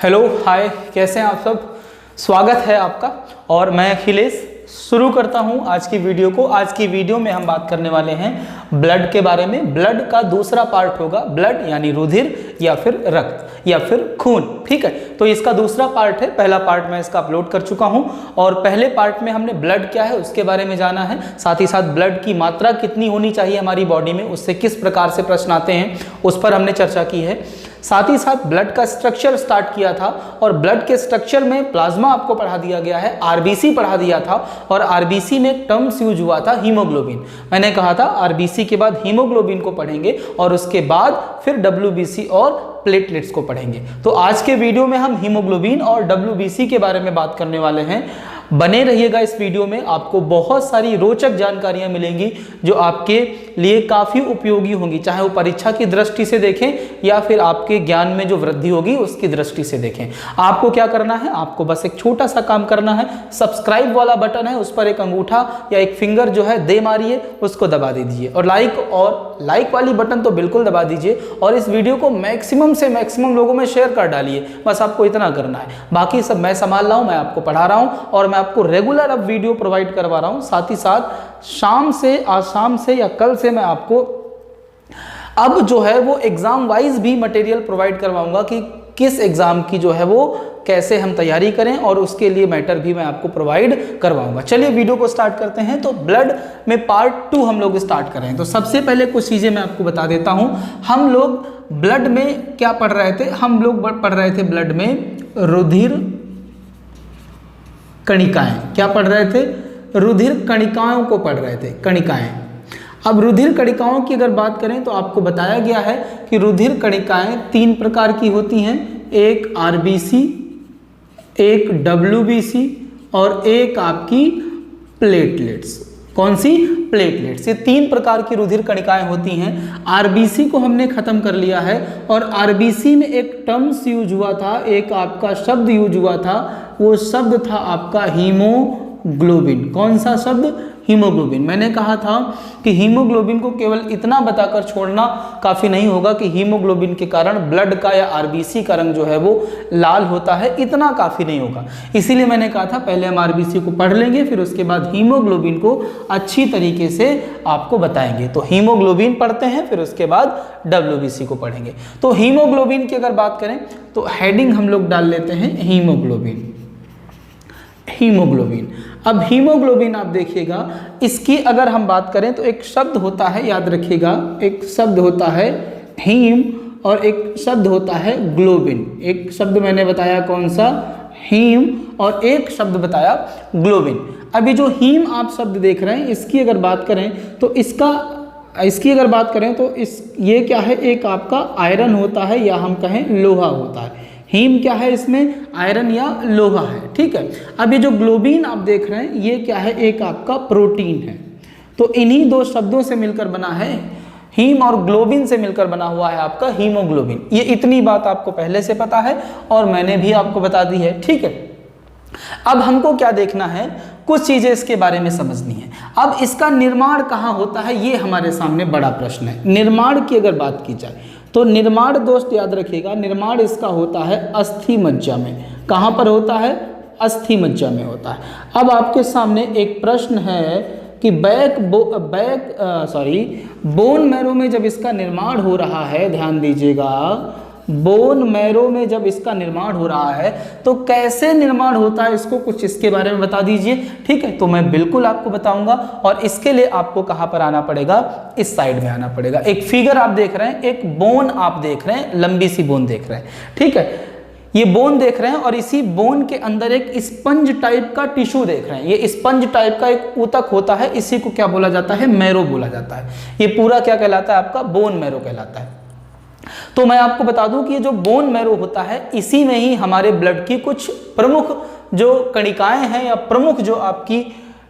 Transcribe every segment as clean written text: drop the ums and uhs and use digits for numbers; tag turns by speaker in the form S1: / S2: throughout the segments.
S1: Hello hi, कैसे हैं आप सब। स्वागत है आपका और मैं अखिलेश शुरू करता हूं आज की वीडियो को। आज की वीडियो में हम बात करने वाले हैं ब्लड के बारे में। ब्लड का दूसरा पार्ट होगा ब्लड यानी रुधिर या फिर रक्त या फिर खून। ठीक है, तो इसका दूसरा पार्ट है। पहला पार्ट मैं इसका अपलोड कर चुका हूं और पहले पार्ट में हमने ब्लड क्या है उसके बारे में जाना है, साथ ही साथ ब्लड की मात्रा कितनी होनी चाहिए हमारी बॉडी में, उससे किस प्रकार से प्रश्न आते हैं उस पर हमने चर्चा की है। साथ ही साथ ब्लड का स्ट्रक्चर स्टार्ट किया था और ब्लड के स्ट्रक्चर में प्लाज्मा आपको पढ़ा दिया गया है, आरबीसी पढ़ा दिया था और आरबीसी में एक टर्म्स यूज हुआ था हीमोग्लोबिन। मैंने कहा था आरबीसी के बाद हीमोग्लोबिन को पढ़ेंगे और उसके बाद फिर डब्ल्यूबीसी और प्लेटलेट्स को पढ़ेंगे। तो आज के वीडियो में हम हीमोग्लोबिन और डब्ल्यूबीसी के बारे में बात करने वाले हैं। बने रहिएगा इस वीडियो में, आपको बहुत सारी रोचक जानकारियां मिलेंगी जो आपके लिए काफ़ी उपयोगी होंगी, चाहे वो परीक्षा की दृष्टि से देखें या फिर आपके ज्ञान में जो वृद्धि होगी उसकी दृष्टि से देखें। आपको क्या करना है, आपको बस एक छोटा सा काम करना है। सब्सक्राइब वाला बटन है, उस पर एक अंगूठा या एक फिंगर जो है दे मारिए, उसको दबा दीजिए और लाइक वाली बटन तो बिल्कुल दबा दीजिए और इस वीडियो को मैक्सिमम से मैक्सिमम लोगों में शेयर कर डालिए। बस आपको इतना करना है, बाकी सब मैं संभाल रहा हूँ, मैं आपको पढ़ा रहा हूँ और मैं आपको रेगुलर अब वीडियो प्रोवाइड करवा रहा हूं। साथ ही साथ आज शाम से या कल से मैं आपको अब जो है वो एग्जाम वाइज भी मटेरियल प्रोवाइड करवाऊंगा कि किस एग्जाम की जो है वो कैसे हम तैयारी करें और उसके लिए मैटर भी मैं आपको प्रोवाइड करवाऊंगा। चलिए वीडियो को स्टार्ट करते हैं। तो ब्लड में पार्ट 2 हम लोग स्टार्ट कर रहे हैं। तो सबसे पहले कुछ चीजें मैं आपको बता देता हूं। हम लोग ब्लड में क्या पढ़ रहे थे, हम लोग पढ़ रहे थे ब्लड में रुधिर कणिकाएं। क्या पढ़ रहे थे, रुधिर कणिकाओं को पढ़ रहे थे, कणिकाएं। अब रुधिर कणिकाओं की अगर बात करें तो आपको बताया गया है कि रुधिर कणिकाएं 3 प्रकार की होती हैं, एक आरबीसी, एक डब्ल्यूबीसी और एक आपकी प्लेटलेट्स। कौन सी? प्लेटलेट्स। ये 3 प्रकार की रुधिर कणिकाएं होती हैं। आरबीसी को हमने खत्म कर लिया है और आरबीसी में एक टर्म्स यूज हुआ था, एक आपका शब्द यूज हुआ था, वो शब्द था आपका हीमोग्लोबिन। कौन सा शब्द? हीमोग्लोबिन। मैंने कहा था कि हीमोग्लोबिन को केवल इतना बताकर छोड़ना काफ़ी नहीं होगा कि हीमोग्लोबिन के कारण ब्लड का या आरबीसी का रंग जो है वो लाल होता है, इतना काफ़ी नहीं होगा। इसीलिए मैंने कहा था पहले हम आरबीसी को पढ़ लेंगे, फिर उसके बाद हीमोग्लोबिन को अच्छी तरीके से आपको बताएंगे। तो हीमोग्लोबिन पढ़ते हैं, फिर उसके बाद डब्ल्यूबीसी को पढ़ेंगे। तो हीमोग्लोबिन की अगर बात करें तो हेडिंग हम लोग डाल लेते हैं हीमोग्लोबिन। हीमोग्लोबिन, अब हीमोग्लोबिन आप देखिएगा, इसकी अगर हम बात करें तो एक शब्द होता है, याद रखिएगा, एक शब्द होता है हीम और एक शब्द होता है ग्लोबिन। एक शब्द मैंने बताया कौन सा? हीम, और एक शब्द बताया ग्लोबिन। अभी जो हीम आप शब्द देख रहे हैं इसकी अगर बात करें तो इसकी अगर बात करें तो ये क्या है, एक आपका आयरन होता है या हम कहें लोहा होता है। हीम क्या है, इसमें आयरन या लोहा है। ठीक है, अब ये जो ग्लोबिन आप देख रहे हैं ये क्या है, एक आपका प्रोटीन है। तो इन्हीं 2 शब्दों से मिलकर बना है, हीम और ग्लोबिन से मिलकर बना हुआ है आपका हीमोग्लोबिन। ये इतनी बात आपको पहले से पता है और मैंने भी आपको बता दी है। ठीक है, अब हमको क्या देखना है, कुछ चीजें इसके बारे में समझनी है। अब इसका निर्माण कहाँ होता है, ये हमारे सामने बड़ा प्रश्न है। निर्माण की अगर बात की जाए तो निर्माण दोस्त याद रखिएगा, निर्माण इसका होता है अस्थि मज्जा में। कहाँ पर होता है? अस्थि मज्जा में होता है। अब आपके सामने एक प्रश्न है कि बोन मैरो में जब इसका निर्माण हो रहा है, ध्यान दीजिएगा, बोन मैरो में जब इसका निर्माण हो रहा है तो कैसे निर्माण होता है, इसको कुछ इसके बारे में बता दीजिए। ठीक है, तो मैं बिल्कुल आपको बताऊंगा और इसके लिए आपको कहां पर आना पड़ेगा, इस साइड में आना पड़ेगा। एक फिगर आप देख रहे हैं, एक बोन आप देख रहे हैं, लंबी सी बोन देख रहे हैं। ठीक है, ये बोन देख रहे हैं और इसी बोन के अंदर एक स्पंज टाइप का टिश्यू देख रहे हैं। ये स्पंज टाइप का एक ऊतक होता है, इसी को क्या बोला जाता है? मैरो बोला जाता है। ये पूरा क्या कहलाता है? आपका बोन मैरो कहलाता है। तो मैं आपको बता दूं कि ये जो बोन मैरो होता है इसी में ही हमारे ब्लड की कुछ प्रमुख जो कणिकाएं हैं या प्रमुख जो आपकी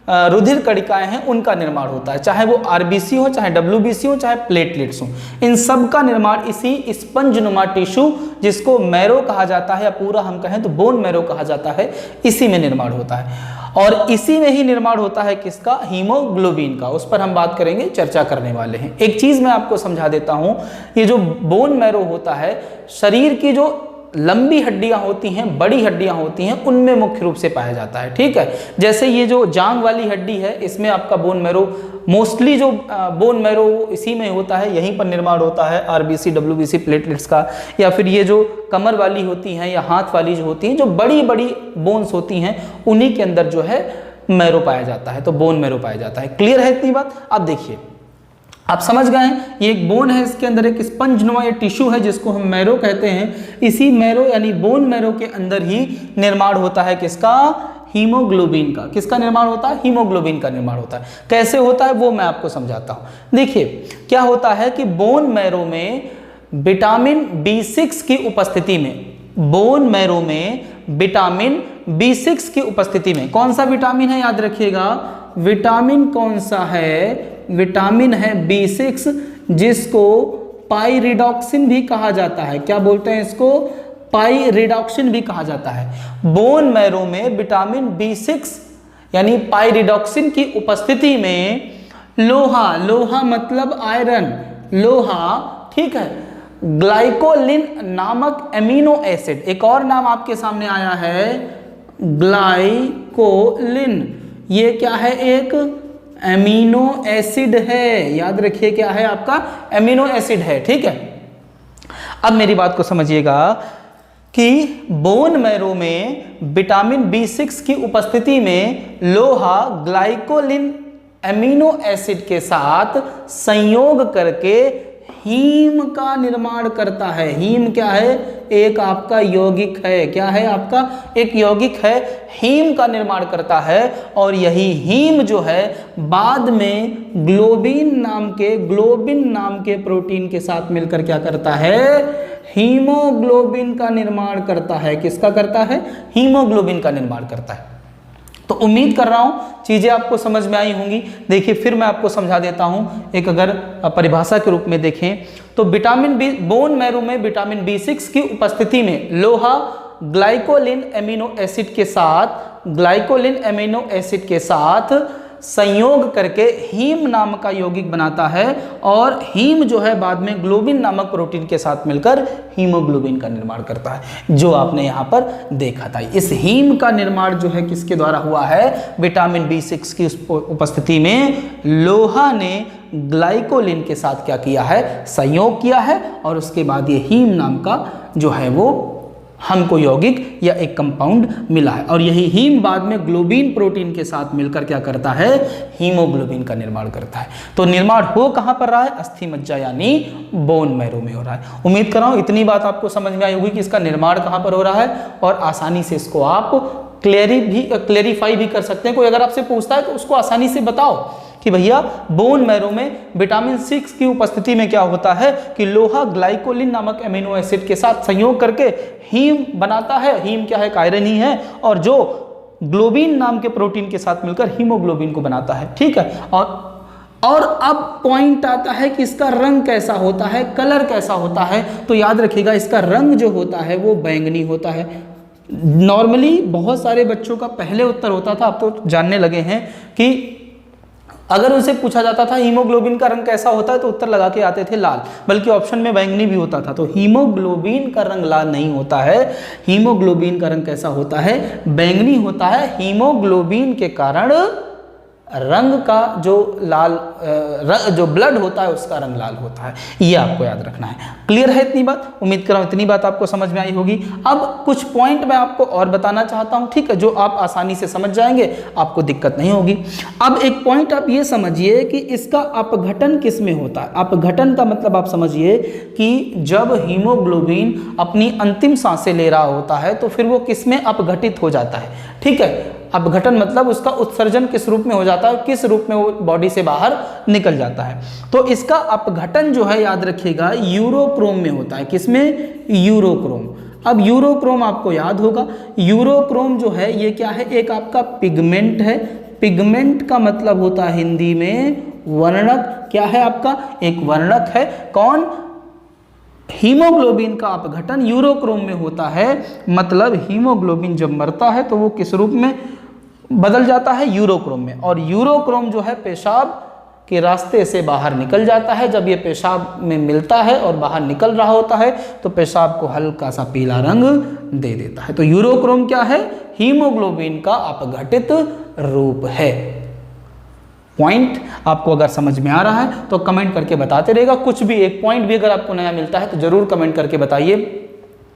S1: रुधिर कणिकाएं हैं उनका निर्माण होता है, चाहे वो आरबीसी हो, चाहे डब्ल्यूबीसी हो, चाहे प्लेटलेट्स हो। इन सब का निर्माण इसी स्पंज नुमा टिश्यू जिसको मैरो कहा जाता है या पूरा हम कहें तो बोन मैरो कहा जाता है, इसी में निर्माण होता है। और इसी में ही निर्माण होता है किसका? हीमोग्लोबिन का। उस पर हम बात करेंगे, चर्चा करने वाले हैं। एक चीज मैं आपको समझा देता हूं, ये जो बोन मैरो होता है शरीर की जो लंबी हड्डियां होती हैं, बड़ी हड्डियां होती हैं, उनमें मुख्य रूप से पाया जाता है। ठीक है, जैसे ये जो जांग वाली हड्डी है, इसमें आपका बोन मैरो मोस्टली जो बोन मैरो इसी में होता है, यहीं पर निर्माण होता है आरबीसी डब्ल्यूबीसी प्लेटलेट्स का। या फिर ये जो कमर वाली होती हैं या हाथ वाली जो होती हैं, जो बड़ी बड़ी बोन्स होती हैं, उन्हीं के अंदर जो है मैरो पाया जाता है, तो बोन मैरो पाया जाता है। क्लियर है इतनी बात? अब देखिए, आप समझ गए हैं, ये एक बोन है, इसके अंदर एक स्पंजनुमा या टिश्यू है जिसको हम मैरो कहते हैं। इसी मैरो यानी बोन मैरो के अंदर ही निर्माण होता है किसका? हीमोग्लोबिन का। किसका निर्माण होता है? हीमोग्लोबिन का निर्माण होता है। कैसे होता है वो मैं आपको समझाता हूं। देखिए क्या होता है कि बोन मैरो में विटामिन B6 की उपस्थिति में, बोन मैरो में विटामिन B6 की उपस्थिति में, कौन सा विटामिन है याद रखिएगा, विटामिन कौन सा है? विटामिन है B6, जिसको पाइरिडॉक्सिन भी कहा जाता है। क्या बोलते हैं इसको? पाइरिडॉक्सिन भी कहा जाता है। बोन मैरो में विटामिन B6 यानी पाइरिडॉक्सिन की उपस्थिति में लोहा, लोहा मतलब आयरन, लोहा, ठीक है, ग्लाइकोलिन नामक एमिनो एसिड, एक और नाम आपके सामने आया है ग्लाइकोलिन, ये क्या है? एक एमिनो एसिड है। याद रखिए क्या है आपका? एमिनो एसिड है। ठीक है, अब मेरी बात को समझिएगा कि बोन मैरो में विटामिन B6 की उपस्थिति में लोहा ग्लाइकोलिन एमिनो एसिड के साथ संयोग करके हीम का निर्माण करता है। हीम क्या है? एक आपका यौगिक है। क्या है आपका? एक यौगिक है, हीम का निर्माण करता है। और यही हीम जो है बाद में ग्लोबिन नाम के प्रोटीन के साथ मिलकर क्या करता है? हीमोग्लोबिन का निर्माण करता है। किसका करता है? हीमोग्लोबिन का निर्माण करता है। तो उम्मीद कर रहा हूं चीजें आपको समझ में आई होंगी। देखिए फिर मैं आपको समझा देता हूं, एक अगर परिभाषा के रूप में देखें तो बोन मैरो में विटामिन B6 की उपस्थिति में लोहा ग्लाइकोलिन एमिनो एसिड के साथ संयोग करके हीम नाम का यौगिक बनाता है। और हीम जो है बाद में ग्लोबिन नामक प्रोटीन के साथ मिलकर हीमोग्लोबिन का निर्माण करता है, जो आपने यहाँ पर देखा था। इस हीम का निर्माण जो है किसके द्वारा हुआ है? विटामिन B6 की उपस्थिति में लोहा ने ग्लाइकोलिन के साथ क्या किया है? संयोग किया है। और उसके बाद ये हीम नाम का जो है वो हमको यौगिक या एक कंपाउंड मिला है। और यही हीम बाद में ग्लोबिन प्रोटीन के साथ मिलकर क्या करता है? हीमोग्लोबिन का निर्माण करता है। तो निर्माण हो कहां पर रहा है? अस्थि मज्जा यानी बोन मैरो में हो रहा है। उम्मीद कर रहा हूं इतनी बात आपको समझ में आई होगी कि इसका निर्माण कहां पर हो रहा है, और आसानी से इसको आप क्लेरिफाई भी कर सकते हैं। कोई अगर आपसे पूछता है तो उसको आसानी से बताओ कि भैया बोन मैरो में विटामिन 6 की उपस्थिति में क्या होता है कि लोहा ग्लाइकोलिन नामक एमिनो एसिड के साथ संयोग करके हीम बनाता है। हीम क्या है? आयरन ही है, और जो ग्लोबिन नाम के प्रोटीन के साथ मिलकर हीमोग्लोबिन को बनाता है। ठीक है, और अब पॉइंट आता है कि इसका रंग कैसा होता है, कलर कैसा होता है। तो याद रखिएगा इसका रंग जो होता है वो बैंगनी होता है। नॉर्मली बहुत सारे बच्चों का पहले उत्तर होता था, अब तो जानने लगे हैं कि अगर उनसे पूछा जाता था हीमोग्लोबिन का रंग कैसा होता है तो उत्तर लगा के आते थे लाल, बल्कि ऑप्शन में बैंगनी भी होता था। तो हीमोग्लोबिन का रंग लाल नहीं होता है, हीमोग्लोबिन का रंग कैसा होता है? बैंगनी होता है। हीमोग्लोबिन के कारण रंग का जो जो ब्लड होता है उसका रंग लाल होता है। ये आपको याद रखना है। क्लियर है इतनी बात? उम्मीद कर रहा हूं इतनी बात आपको समझ में आई होगी। अब कुछ पॉइंट मैं आपको और बताना चाहता हूं, ठीक है, जो आप आसानी से समझ जाएंगे, आपको दिक्कत नहीं होगी। अब एक पॉइंट आप ये समझिए कि इसका अपघटन किस में होता है। अपघटन का मतलब आप समझिए कि जब हीमोग्लोबिन अपनी अंतिम सांसें ले रहा होता है तो फिर वो किस में अपघटित हो जाता है। ठीक है, अपघटन मतलब उसका उत्सर्जन किस रूप में हो जाता है, किस रूप में वो बॉडी से बाहर निकल जाता है। तो इसका अपघटन जो है याद रखिएगा यूरोक्रोम में होता है। किसमें? यूरोक्रोम। अब यूरोक्रोम आपको याद होगा, यूरोक्रोम जो है ये क्या है? एक आपका पिगमेंट है। पिगमेंट का मतलब होता है हिंदी में वर्णक। क्या है आपका? एक वर्णक है। कौन? हीमोग्लोबिन का अपघटन यूरोक्रोम में होता है। मतलब हीमोग्लोबिन जब मरता है तो वो किस रूप में बदल जाता है? यूरोक्रोम में। और यूरोक्रोम जो है पेशाब कि रास्ते से बाहर निकल जाता है। जब ये पेशाब में मिलता है और बाहर निकल रहा होता है तो पेशाब को हल्का सा पीला रंग दे देता है। तो यूरोक्रोम क्या है? हीमोग्लोबिन का अपघटित रूप है। पॉइंट आपको अगर समझ में आ रहा है तो कमेंट करके बताते रहेगा। कुछ भी एक पॉइंट भी अगर आपको नया मिलता है तो ज़रूर कमेंट करके बताइए,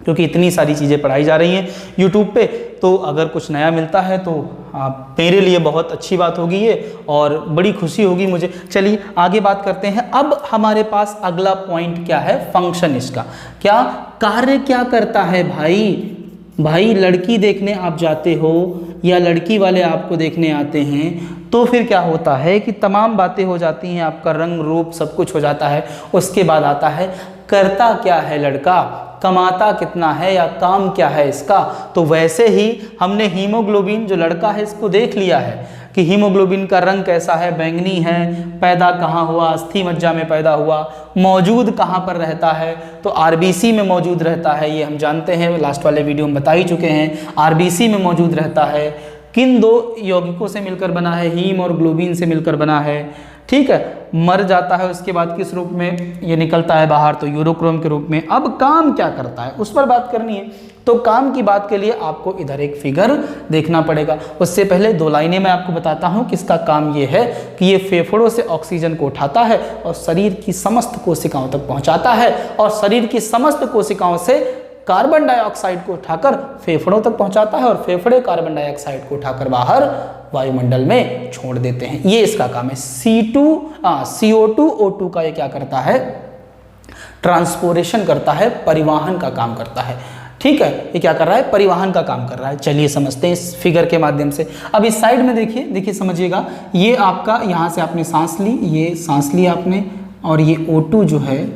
S1: क्योंकि इतनी सारी चीज़ें पढ़ाई जा रही हैं यूट्यूब पे, तो अगर कुछ नया मिलता है तो आप मेरे लिए बहुत अच्छी बात होगी ये, और बड़ी खुशी होगी मुझे। चलिए आगे बात करते हैं। अब हमारे पास अगला पॉइंट क्या है? फंक्शन इसका क्या कार्य क्या करता है भाई लड़की देखने आप जाते हो या लड़की वाले आपको देखने आते हैं तो फिर क्या होता है कि तमाम बातें हो जाती हैं, आपका रंग रूप सब कुछ हो जाता है। उसके बाद आता है करता क्या है लड़का, कमाता कितना है या काम क्या है इसका। तो वैसे ही हमने हीमोग्लोबिन जो लड़का है इसको देख लिया है कि हीमोग्लोबिन का रंग कैसा है, बैंगनी है, पैदा कहाँ हुआ, अस्थि मज्जा में पैदा हुआ, मौजूद कहाँ पर रहता है, तो आरबीसी में मौजूद रहता है, ये हम जानते हैं, लास्ट वाले वीडियो में बता ही चुके हैं। आरबीसी में मौजूद रहता है, किन दो यौगिकों से मिलकर बना है? हीम और ग्लोबिन से मिलकर बना है, ठीक है। मर जाता है उसके बाद किस रूप में ये निकलता है बाहर? तो यूरोक्रोम के रूप में। अब काम क्या करता है उस पर बात करनी है। तो काम की बात के लिए आपको इधर एक फिगर देखना पड़ेगा। उससे पहले दो लाइनें मैं आपको बताता हूं कि इसका काम ये है कि ये फेफड़ों से ऑक्सीजन को उठाता है और शरीर की समस्त कोशिकाओं तक पहुंचाता है, और शरीर की समस्त कोशिकाओं से कार्बन डाइऑक्साइड को उठाकर फेफड़ों तक पहुंचाता है, और फेफड़े कार्बन डाइऑक्साइड को उठाकर बाहर वायुमंडल में छोड़ देते हैं। ये इसका काम है। CO2 O2 का ये क्या करता है? ट्रांसपोर्टेशन करता है, परिवहन का काम करता है, ठीक है। ये क्या कर रहा है? परिवहन का काम कर रहा है। चलिए समझते हैं इस फिगर के माध्यम से। अब इस साइड में देखिए समझिएगा, ये आपका यहाँ से आपने सांस ली, ये सांस ली आपने, और ये O2 जो है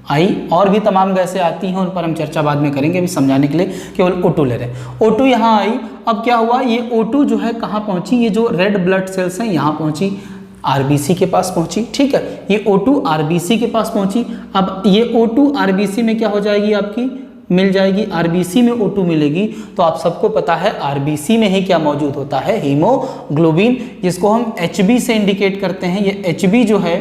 S1: आई, और भी तमाम गैसें आती हैं, उन पर हम चर्चा बाद में करेंगे, अभी समझाने के लिए केवल O2 ले रहे हैं। O2 यहाँ आई। अब क्या हुआ? ये O2 जो है कहाँ पहुँची? ये जो रेड ब्लड सेल्स हैं यहाँ पहुँची, आरबीसी के पास पहुँची, ठीक है। ये O2 आरबीसी के पास पहुँची। अब ये O2 आरबीसी में क्या हो जाएगी? आपकी मिल जाएगी, आरबीसी में O2 मिलेगी। तो आप सबको पता है आरबीसी में ही क्या मौजूद होता है? हीमोग्लोबिन, जिसको हम HB से इंडिकेट करते हैं। ये HB जो है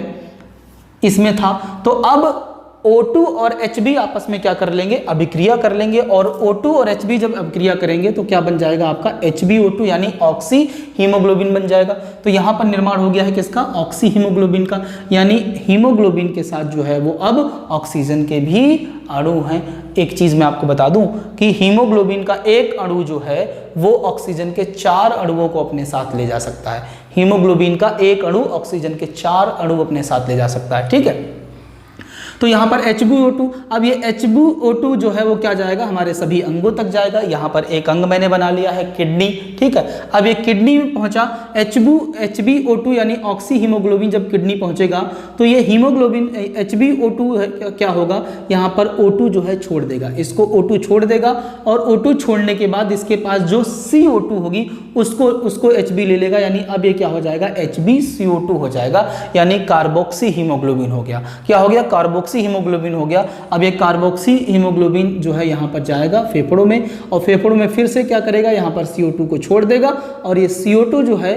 S1: इसमें था। तो अब O2 और HB आपस में क्या कर लेंगे? अभिक्रिया कर लेंगे, और O2 और HB जब अभिक्रिया करेंगे तो क्या बन जाएगा आपका? HbO2 यानी ऑक्सी हीमोग्लोबिन बन जाएगा। तो यहाँ पर निर्माण हो गया है किसका? ऑक्सी हीमोग्लोबिन का। यानी हीमोग्लोबिन के साथ जो है वो अब ऑक्सीजन के भी अणु हैं। एक चीज़ मैं आपको बता दूं कि हीमोग्लोबिन का एक अणु जो है वो ऑक्सीजन के 4 अणुओं को अपने साथ ले जा सकता है। हीमोग्लोबिन का एक अणु ऑक्सीजन के 4 अणु अपने साथ ले जा सकता है, ठीक है। तो यहाँ पर HbO2, अब ये HbO2 जो है वो क्या जाएगा? हमारे सभी अंगों तक जाएगा। यहाँ पर एक अंग मैंने बना लिया है, किडनी, ठीक है। अब ये किडनी में पहुँचा, HbO2 यानी ऑक्सी हीमोग्लोबिन जब किडनी पहुँचेगा तो ये हीमोग्लोबिन HbO2 क्या होगा? यहाँ पर O2 जो है छोड़ देगा, इसको O2 छोड़ देगा, और O2 छोड़ने के बाद इसके पास जो CO2 होगी उसको HB ले लेगा, यानी अब ये क्या हो जाएगा? HbCO2 हो जाएगा, यानी कार्बोक्सी हीमोग्लोबिन हो गया। क्या हो गया? कार्बोक्सी हीमोग्लोबिन हो गया। अब ये कार्बोक्सी हीमोग्लोबिन जो है यहाँ पर जाएगा फेफड़ों में, और फेफड़ों में फिर से क्या करेगा? यहाँ पर CO2 को छोड़ देगा, और ये CO2 जो है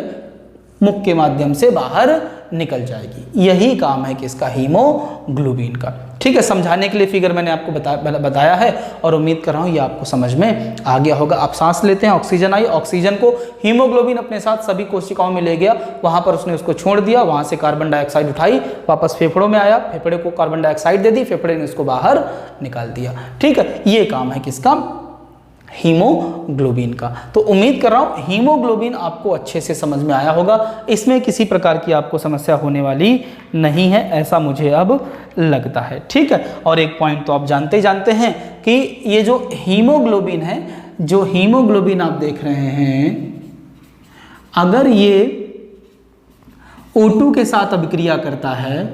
S1: मुख के माध्यम से बाहर निकल जाएगी। यही काम है किसका? हीमोग्लोबिन का, ठीक है। समझाने के लिए फिगर मैंने आपको बताया है, और उम्मीद कर रहा हूँ ये आपको समझ में आ गया होगा। आप सांस लेते हैं, ऑक्सीजन आई, ऑक्सीजन को हीमोग्लोबिन अपने साथ सभी कोशिकाओं में ले गया, वहाँ पर उसने उसको छोड़ दिया, वहाँ से कार्बन डाइऑक्साइड उठाई, वापस फेफड़ों में आया, फेफड़े को कार्बन डाइऑक्साइड दे दी, फेफड़े ने उसको बाहर निकाल दिया, ठीक है। ये काम है किसका? हीमोग्लोबिन का। तो उम्मीद कर रहा हूं हीमोग्लोबिन आपको अच्छे से समझ में आया होगा, इसमें किसी प्रकार की आपको समस्या होने वाली नहीं है, ऐसा मुझे अब लगता है, ठीक है। और एक पॉइंट तो आप जानते हैं कि ये जो हीमोग्लोबिन है, जो हीमोग्लोबिन आप देख रहे हैं, अगर ये O2 के साथ अभिक्रिया करता है,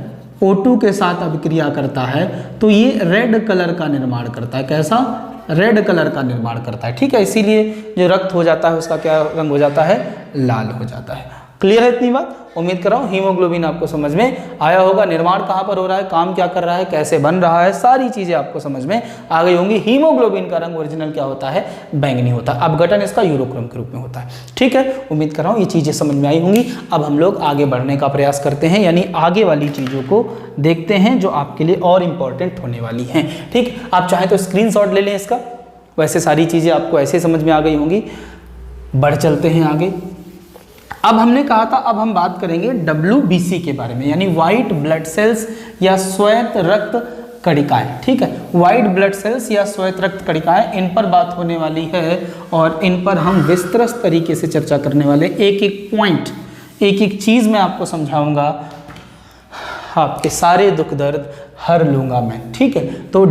S1: O2 के साथ अभिक्रिया करता है तो ये रेड कलर का निर्माण करता है। कैसा? रेड कलर का निर्माण करता है, ठीक है। इसीलिए जो रक्त हो जाता है उसका क्या रंग हो जाता है? लाल हो जाता है। क्लियर है इतनी बात? उम्मीद कर रहा हूँ हीमोग्लोबिन आपको समझ में आया होगा। निर्माण कहाँ पर हो रहा है, काम क्या कर रहा है, कैसे बन रहा है, सारी चीजें आपको समझ में आ गई होंगी। हीमोग्लोबिन का रंग ओरिजिनल क्या होता है, बैंगनी होता है। अपघटन इसका यूरोक्रोम के रूप में होता है। ठीक है, उम्मीद कर रहा हूँ ये चीजें समझ में आई होंगी। अब हम लोग आगे बढ़ने का प्रयास करते हैं, यानी आगे वाली चीजों को देखते हैं जो आपके लिए और इंपॉर्टेंट होने वाली हैं। ठीक, आप चाहें तो स्क्रीनशॉट ले लें इसका। वैसे सारी चीजें आपको ऐसे समझ में आ गई होंगी। बढ़ चलते हैं आगे। अब हमने कहा था अब हम बात करेंगे WBC के बारे में, यानी व्हाइट ब्लड सेल्स या श्वेत रक्त कणिकाएं। ठीक है, व्हाइट ब्लड सेल्स या श्वेत रक्त कणिकाएं, इन पर बात होने वाली है और इन पर हम विस्तृत तरीके से चर्चा करने वाले। एक एक पॉइंट, एक एक चीज मैं आपको समझाऊंगा, आपके सारे दुख दर्द हर लूंगा मैं। ठीक है, तो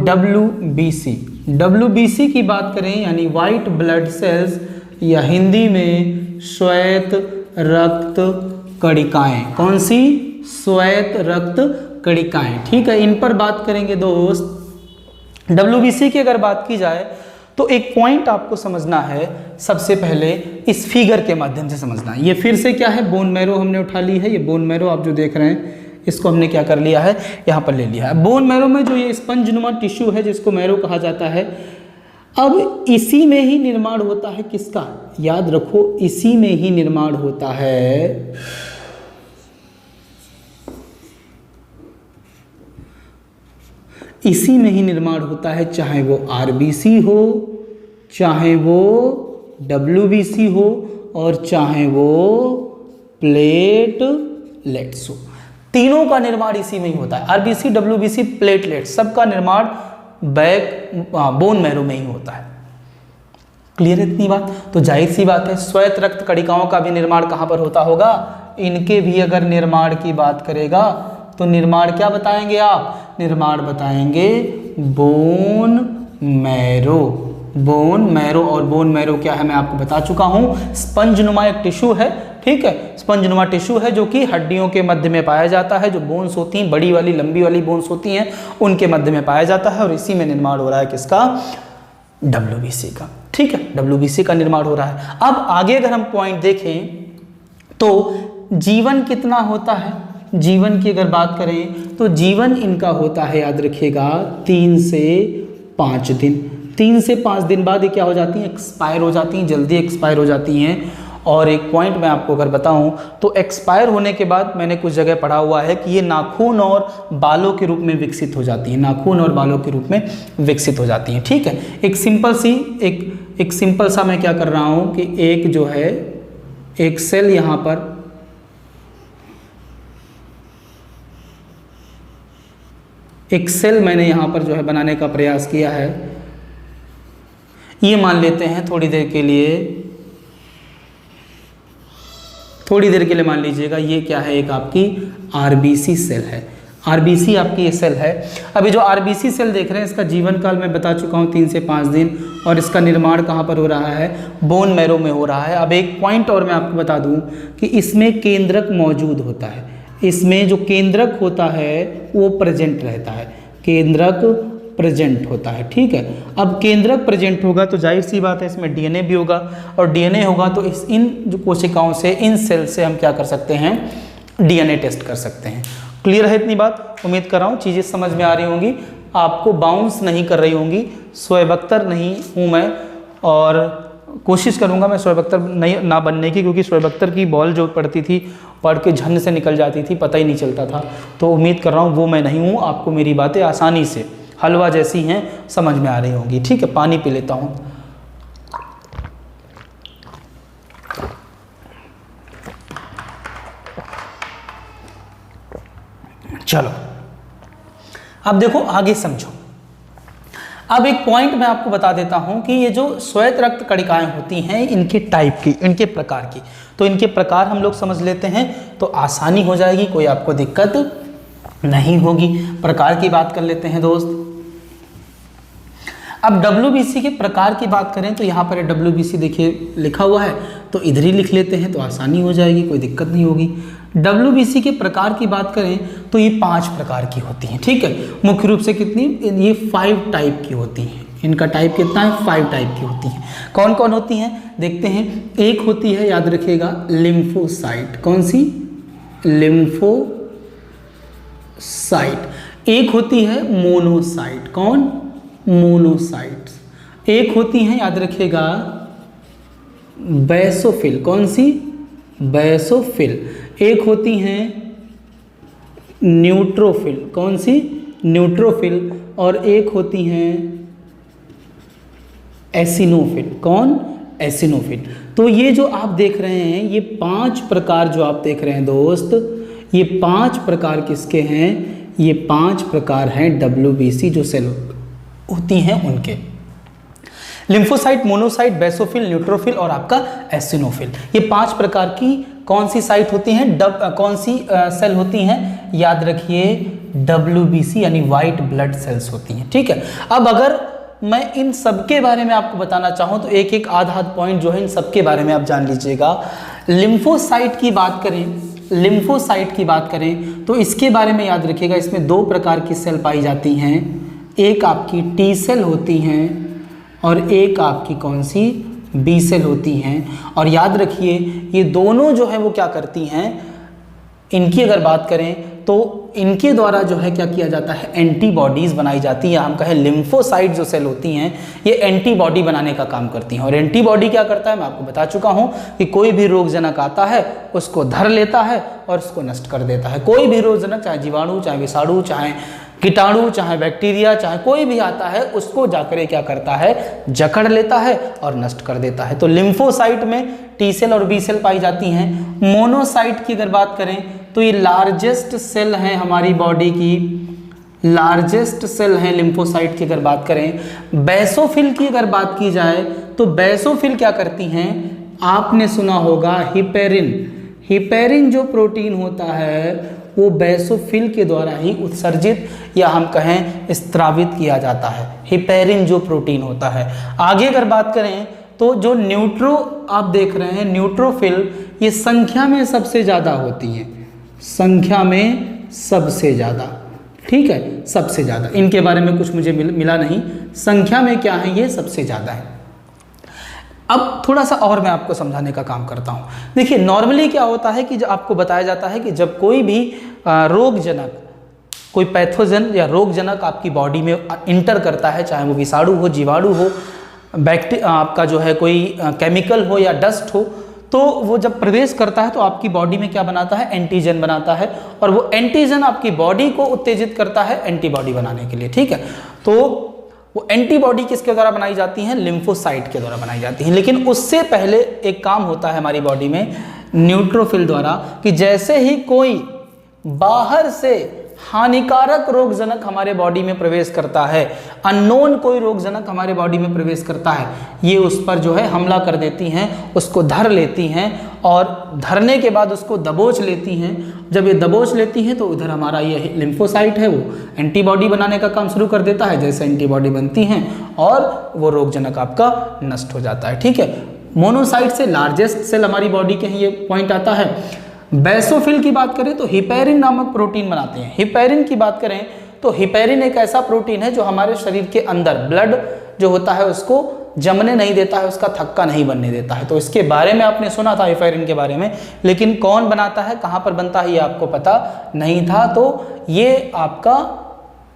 S1: WBC की बात करें यानी व्हाइट ब्लड सेल्स या हिंदी में श्वेत रक्त कणिकाएं। कौन सी? श्वेत रक्त कणिकाएं। ठीक है, इन पर बात करेंगे दोस्त। WBC की अगर बात की जाए तो एक पॉइंट आपको समझना है, सबसे पहले इस फिगर के माध्यम से समझना है। ये फिर से क्या है, बोन मैरो हमने उठा ली है। ये बोन मैरो आप जो देख रहे हैं इसको हमने क्या कर लिया है, यहाँ पर ले लिया है। बोन मैरो में जो ये स्पंजनुमा टिश्यू है जिसको मैरो कहा जाता है, अब इसी में ही निर्माण होता है किसका, याद रखो, इसी में ही निर्माण होता है इसी में ही निर्माण होता है, चाहे वो RBC हो, चाहे वो WBC हो और चाहे वो प्लेटलेट्स हो। तीनों का निर्माण इसी में ही होता है। RBC, WBC, प्लेटलेट, सबका निर्माण बोन मैरो में ही होता है। क्लियर है इतनी बात? तो जाहिर सी बात है श्वेत रक्त कणिकाओं का भी निर्माण कहां पर होता होगा, इनके भी अगर निर्माण की बात करेगा तो निर्माण क्या बताएंगे आप, निर्माण बताएंगे बोन मैरो। बोन मैरो, और बोन मैरो क्या है मैं आपको बता चुका हूं, स्पंजनुमा एक टिश्यू है। ठीक है, स्पंजनुमा टिश्यू है जो कि हड्डियों के मध्य में पाया जाता है। जो बोन्स होती हैं, बड़ी वाली लंबी वाली बोन्स होती हैं, उनके मध्य में पाया जाता है और इसी में निर्माण हो रहा है किसका, WBC का। ठीक है, WBC का निर्माण हो रहा है। अब आगे अगर हम पॉइंट देखें तो जीवन कितना होता है, जीवन की अगर बात करें तो जीवन इनका होता है, याद रखिएगा, 3 से 5 दिन। 3 से 5 दिन बाद ये क्या हो जाती हैं, एक्सपायर हो जाती हैं, जल्दी एक्सपायर हो जाती हैं। और एक पॉइंट मैं आपको अगर बताऊं तो एक्सपायर होने के बाद मैंने कुछ जगह पढ़ा हुआ है कि ये नाखून और बालों के रूप में विकसित हो जाती है, नाखून और बालों के रूप में विकसित हो जाती हैं। ठीक है, एक सिंपल सा मैं क्या कर रहा हूं कि एक जो है एक सेल यहां पर, एक सेल मैंने यहां पर जो है बनाने का प्रयास किया है। ये मान लेते हैं थोड़ी देर के लिए मान लीजिएगा ये क्या है, एक आपकी RBC सेल है। RBC आपकी ये सेल है। अभी जो RBC सेल देख रहे हैं इसका जीवन काल मैं बता चुका हूँ 3 से 5 दिन, और इसका निर्माण कहाँ पर हो रहा है, बोन मैरो में हो रहा है। अब एक पॉइंट और मैं आपको बता दूँ कि इसमें केंद्रक मौजूद होता है। इसमें जो केंद्रक होता है वो प्रेजेंट रहता है, केंद्रक प्रेजेंट होता है। ठीक है, अब केंद्रक प्रेजेंट होगा तो जाहिर सी बात है इसमें DNA भी होगा, और DNA होगा तो इन जो कोशिकाओं से, इन सेल से हम क्या कर सकते हैं, DNA टेस्ट कर सकते हैं। क्लियर है इतनी बात? उम्मीद कर रहा हूँ चीज़ें समझ में आ रही होंगी, आपको बाउंस नहीं कर रही होंगी। स्वयंबख्तर नहीं हूँ मैं, और कोशिश करूँगा मैं स्वयंबख्तर ना बनने की, क्योंकि स्वयंबख्तर की बॉल जो पड़ती थी, पढ़ के झन्न से निकल जाती थी, पता ही नहीं चलता था। तो उम्मीद कर रहा हूँ वो मैं नहीं हूँ, आपको मेरी बातें आसानी से हलवा जैसी हैं, समझ में आ रही होंगी। ठीक है, पानी पी लेता हूँ। चलो अब देखो आगे समझो। अब एक पॉइंट मैं आपको बता देता हूं कि ये जो श्वेत रक्त कणिकाएं होती हैं, इनके टाइप की, इनके प्रकार की, तो इनके प्रकार हम लोग समझ लेते हैं तो आसानी हो जाएगी, कोई आपको दिक्कत नहीं होगी। प्रकार की बात कर लेते हैं दोस्त। अब WBC के प्रकार की बात करें तो यहाँ पर WBC देखिए लिखा हुआ है, तो इधर ही लिख लेते हैं तो आसानी हो जाएगी, कोई दिक्कत नहीं होगी। WBC के प्रकार की बात करें तो ये 5 प्रकार की होती हैं। ठीक है, मुख्य रूप से कितनी, ये 5 टाइप की होती हैं, इनका टाइप कितना है, 5 टाइप की होती हैं। कौन कौन होती हैं देखते हैं। एक होती है, याद रखिएगा, लिम्फोसाइट। कौन सी, लिम्फोसाइट। एक होती है मोनोसाइट। कौन, मोनोसाइट्स। एक होती है, याद रखिएगा, बेसोफिल। कौन सी, बेसोफिल। एक होती हैं न्यूट्रोफिल। कौन सी, न्यूट्रोफिल। और एक होती हैं एसिनोफिल। कौन, एसिनोफिल। तो ये जो आप देख रहे हैं, ये 5 प्रकार जो आप देख रहे हैं दोस्त, ये 5 प्रकार किसके हैं, ये 5 प्रकार हैं WBC जो सेल होती हैं उनके। लिम्फोसाइट, मोनोसाइट, बेसोफिल, न्यूट्रोफिल और आपका एसिनोफिल। ये 5 प्रकार की कौन सी साइट होती हैं, कौन सी सेल होती हैं, याद रखिए WBC यानी वाइट ब्लड सेल्स होती हैं। ठीक है। अब अगर मैं इन सब के बारे में आपको बताना चाहूँ तो एक एक आधा पॉइंट जो है इन सब के बारे में आप जान लीजिएगा। लिम्फोसाइट की बात करें, लिम्फोसाइट की बात करें तो इसके बारे में याद रखिएगा, इसमें 2 प्रकार की सेल पाई जाती हैं। एक आपकी T सेल होती हैं और एक आपकी कौन सी, B सेल होती हैं। और याद रखिए ये दोनों जो है वो क्या करती हैं, इनकी अगर बात करें तो इनके द्वारा जो है क्या किया जाता है, एंटीबॉडीज बनाई जाती है। हम कहें लिम्फोसाइट जो सेल होती हैं ये एंटीबॉडी बनाने का काम करती हैं। और एंटीबॉडी क्या करता है, मैं आपको बता चुका हूं कि कोई भी रोगजनक आता है उसको धर लेता है और उसको नष्ट कर देता है। कोई भी रोगजनक, चाहे जीवाणु, चाहे विषाणु, चाहे कीटाणु, चाहे बैक्टीरिया, चाहे कोई भी आता है, उसको जाकर क्या करता है, जकड़ लेता है और नष्ट कर देता है। तो लिम्फोसाइट में T सेल और B सेल पाई जाती हैं। मोनोसाइट की अगर बात करें तो ये लार्जेस्ट सेल है हमारी बॉडी की, लार्जेस्ट सेल है लिम्फोसाइट की अगर बात करें। बेसोफिल की अगर बात की जाए तो बेसोफिल क्या करती हैं, आपने सुना होगा हिपेरिन। हिपेरिन जो प्रोटीन होता है वो बेसोफिल के द्वारा ही उत्सर्जित या हम कहें स्त्रावित किया जाता है, हिपेरिन जो प्रोटीन होता है। आगे अगर बात करें तो जो न्यूट्रो आप देख रहे हैं, न्यूट्रोफिल, ये संख्या में सबसे ज़्यादा होती हैं, संख्या में सबसे ज़्यादा। ठीक है, सबसे ज़्यादा। इनके बारे में कुछ मुझे मिला नहीं, संख्या में क्या है, ये सबसे ज़्यादा है। अब थोड़ा सा और मैं आपको समझाने का काम करता हूँ। देखिए नॉर्मली क्या होता है कि जो आपको बताया जाता है कि जब कोई भी रोगजनक, कोई पैथोजन या रोगजनक आपकी बॉडी में इंटर करता है, चाहे वो विषाणु हो, जीवाणु हो, आपका जो है कोई केमिकल हो या डस्ट हो, तो वो जब प्रवेश करता है तो आपकी बॉडी में क्या बनाता है, एंटीजन बनाता है। और वो एंटीजन आपकी बॉडी को उत्तेजित करता है एंटीबॉडी बनाने के लिए। ठीक है, तो वो एंटीबॉडी किसके द्वारा बनाई जाती हैं, लिम्फोसाइट के द्वारा बनाई जाती हैं। लेकिन उससे पहले एक काम होता है हमारी बॉडी में न्यूट्रोफिल द्वारा, कि जैसे ही कोई बाहर से हानिकारक रोगजनक हमारे बॉडी में प्रवेश करता है, अननोन कोई रोगजनक हमारे बॉडी में प्रवेश करता है, ये उस पर जो है हमला कर देती हैं, उसको धर लेती हैं और धरने के बाद उसको दबोच लेती हैं। जब ये दबोच लेती हैं तो इधर हमारा ये लिम्फोसाइट है, वो एंटीबॉडी बनाने का काम शुरू कर देता है। जैसे एंटीबॉडी बनती हैं और वो रोगजनक आपका नष्ट हो जाता है। ठीक है, मोनोसाइट से लार्जेस्ट सेल हमारी बॉडी के हैं, ये पॉइंट आता है। बेसोफिल की बात करें तो हिपेरिन नामक प्रोटीन बनाते हैं। हिपेरिन की बात करें तो हिपेरिन एक ऐसा प्रोटीन है जो हमारे शरीर के अंदर ब्लड जो होता है उसको जमने नहीं देता है, उसका थक्का नहीं बनने देता है। तो इसके बारे में आपने सुना था हिपेरिन के बारे में, लेकिन कौन बनाता है, कहाँ पर बनता है, ये आपको पता नहीं था। तो ये आपका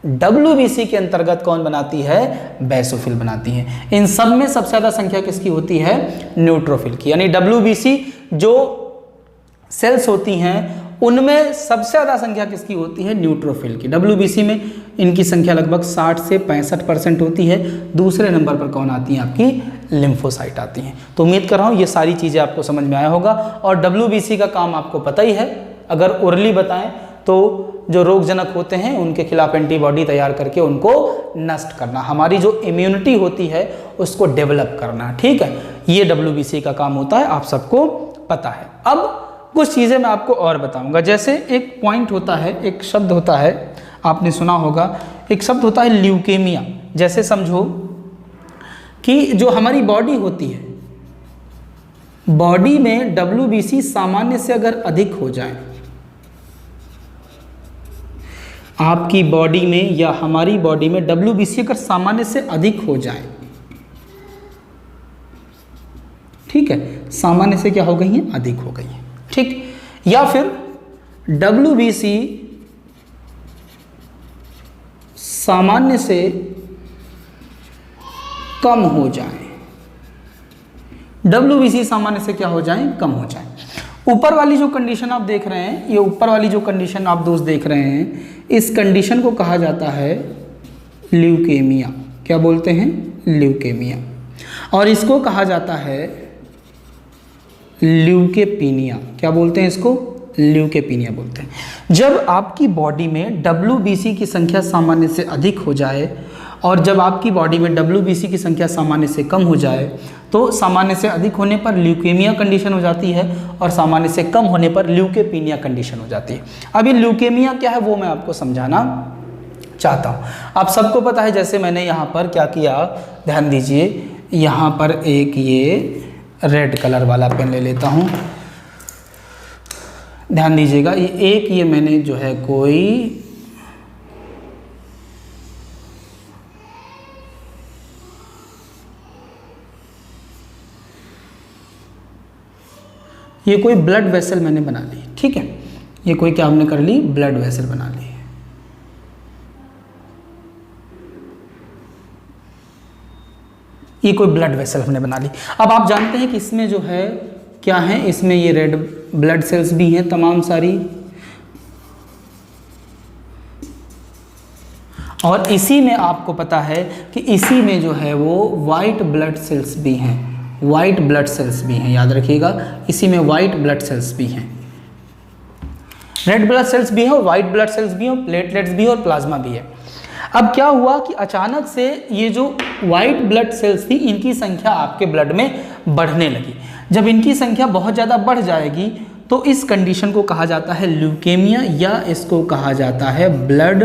S1: WBC के अंतर्गत कौन बनाती है, बेसोफिल बनाती है। इन सब में सबसे ज़्यादा संख्या किसकी होती है, न्यूट्रोफिल की। यानी WBC जो सेल्स होती हैं उनमें सबसे ज़्यादा संख्या किसकी होती है, न्यूट्रोफिल की। WBC में इनकी संख्या लगभग 60 से 65% होती है। दूसरे नंबर पर कौन आती है, आपकी लिम्फोसाइट आती हैं। तो उम्मीद कर रहा हूँ ये सारी चीज़ें आपको समझ में आया होगा। और WBC का काम आपको पता ही है, अगर ओरली बताएं तो जो रोगजनक होते हैं उनके खिलाफ एंटीबॉडी तैयार करके उनको नष्ट करना, हमारी जो इम्यूनिटी होती है उसको डेवलप करना। ठीक है, ये WBC का काम होता है, आप सबको पता है। अब कुछ चीज़ें मैं आपको और बताऊंगा। जैसे एक पॉइंट होता है, एक शब्द होता है, आपने सुना होगा, एक शब्द होता है ल्यूकेमिया। जैसे समझो कि जो हमारी बॉडी होती है, बॉडी में WBC सामान्य से अगर अधिक हो जाए आपकी बॉडी में या हमारी बॉडी में WBC अगर सामान्य से अधिक हो जाए, ठीक है, सामान्य से क्या हो गई है, अधिक हो गई है, ठीक, या फिर WBC सामान्य से कम हो जाए, WBC सामान्य से क्या हो जाए, कम हो जाए। ऊपर वाली जो कंडीशन आप देख रहे हैं, ये ऊपर वाली जो कंडीशन आप दोस्त देख रहे हैं, इस कंडीशन को कहा जाता है ल्यूकेमिया। क्या बोलते हैं, ल्यूकेमिया। और इसको कहा जाता है ल्यूकेपीनिया। क्या बोलते हैं इसको, ल्यूकेपीनिया बोलते हैं। जब आपकी बॉडी में WBC की संख्या सामान्य से अधिक हो जाए और जब आपकी बॉडी में WBC की संख्या सामान्य से कम हो जाए तो सामान्य से अधिक होने पर ल्यूकेमिया कंडीशन हो जाती है और सामान्य से कम होने पर ल्यूकेपीनिया कंडीशन हो जाती है। अभी ल्यूकेमिया क्या है वो मैं आपको समझाना चाहता हूँ। आप सबको पता है, जैसे मैंने यहाँ पर क्या किया, ध्यान दीजिए, यहाँ पर एक ये रेड कलर वाला पेन ले लेता हूँ, ध्यान दीजिएगा, ये मैंने जो है कोई ब्लड वेसल मैंने बना ली, ठीक है, ये कोई क्या हमने कर ली, ब्लड वेसल बना ली। ये कोई ब्लड वेसल हमने बना ली। अब आप जानते हैं कि इसमें जो है क्या है, इसमें ये रेड ब्लड सेल्स भी हैं तमाम सारी, और इसी में आपको पता है कि इसी में जो है वो वाइट ब्लड सेल्स भी हैं, वाइट ब्लड सेल्स भी हैं, याद रखिएगा, इसी में वाइट ब्लड सेल्स भी हैं, रेड ब्लड सेल्स भी हैं और वाइट ब्लड सेल्स भी हैं, प्लेटलेट्स भी हैं और प्लाज्मा भी है। अब क्या हुआ कि अचानक से ये जो वाइट ब्लड सेल्स थी इनकी संख्या आपके ब्लड में बढ़ने लगी। जब इनकी संख्या बहुत ज़्यादा बढ़ जाएगी तो इस कंडीशन को कहा जाता है ल्यूकेमिया, या इसको कहा जाता है ब्लड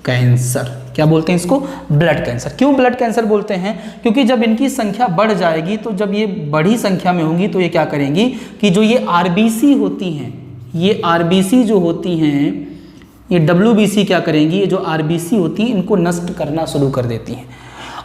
S1: कैंसर। क्या बोलते हैं इसको, ब्लड कैंसर। क्यों ब्लड कैंसर बोलते हैं, क्योंकि जब इनकी संख्या बढ़ जाएगी तो जब ये बड़ी संख्या में होंगी तो ये क्या करेंगी कि जो ये RBC होती हैं, ये RBC जो होती हैं, ये WBC क्या करेंगी, ये जो RBC होती हैं इनको नष्ट करना शुरू कर देती हैं,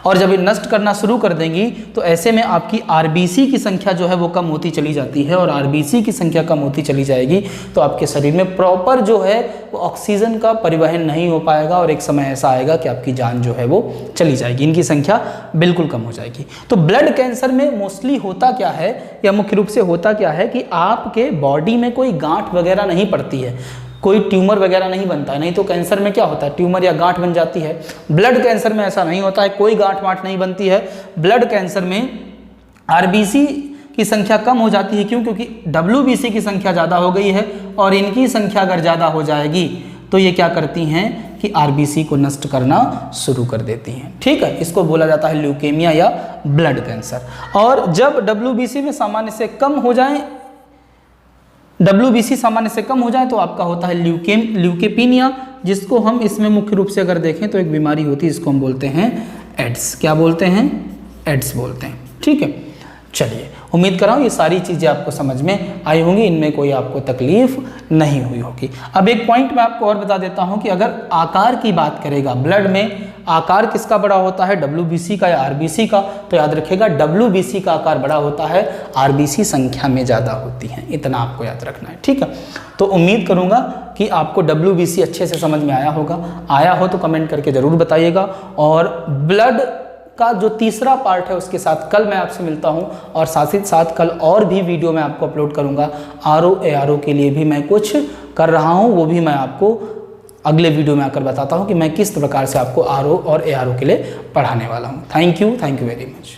S1: और जब ये नष्ट करना शुरू कर देंगी तो ऐसे में आपकी RBC की संख्या जो है वो कम होती चली जाती है, और RBC की संख्या कम होती चली जाएगी तो आपके शरीर में प्रॉपर जो है वो ऑक्सीजन का परिवहन नहीं हो पाएगा, और एक समय ऐसा आएगा कि आपकी जान जो है वो चली जाएगी, इनकी संख्या बिल्कुल कम हो जाएगी। तो ब्लड कैंसर में मोस्टली होता क्या है, या मुख्य रूप से होता क्या है कि आपके बॉडी में कोई गांठ वगैरह नहीं पड़ती है, कोई ट्यूमर वगैरह नहीं बनता है। नहीं तो कैंसर में क्या होता है, ट्यूमर या गांठ बन जाती है। ब्लड कैंसर में ऐसा नहीं होता है, कोई गांठ वांठ नहीं बनती है। ब्लड कैंसर में RBC की संख्या कम हो जाती है। क्यों, क्योंकि WBC की संख्या ज़्यादा हो गई है, और इनकी संख्या अगर ज़्यादा हो जाएगी तो ये क्या करती हैं कि RBC को नष्ट करना शुरू कर देती हैं, ठीक है। इसको बोला जाता है ल्यूकेमिया या ब्लड कैंसर। और जब WBC में सामान्य से कम हो जाए, WBC सामान्य से कम हो जाए तो आपका होता है ल्यूकेपीनिया, जिसको हम इसमें मुख्य रूप से अगर देखें तो एक बीमारी होती है, इसको हम बोलते हैं एड्स। क्या बोलते हैं, एड्स बोलते हैं, ठीक है। चलिए, उम्मीद कर रहा हूँ ये सारी चीज़ें आपको समझ में आई होंगी, इनमें कोई आपको तकलीफ नहीं हुई होगी। अब एक पॉइंट मैं आपको और बता देता हूँ कि अगर आकार की बात करेगा, ब्लड में आकार किसका बड़ा होता है, WBC का या RBC का, तो याद रखिएगा WBC का आकार बड़ा होता है, RBC संख्या में ज़्यादा होती है, इतना आपको याद रखना है, ठीक है। तो उम्मीद करूँगा कि आपको WBC अच्छे से समझ में आया होगा। आया हो तो कमेंट करके ज़रूर बताइएगा। और ब्लड का जो तीसरा पार्ट है उसके साथ कल मैं आपसे मिलता हूं, और साथ ही साथ कल और भी वीडियो मैं आपको अपलोड करूंगा। RO ARO के लिए भी मैं कुछ कर रहा हूं, वो भी मैं आपको अगले वीडियो में आकर बताता हूं कि मैं किस प्रकार से आपको RO और ARO के लिए पढ़ाने वाला हूं। Thank you very much.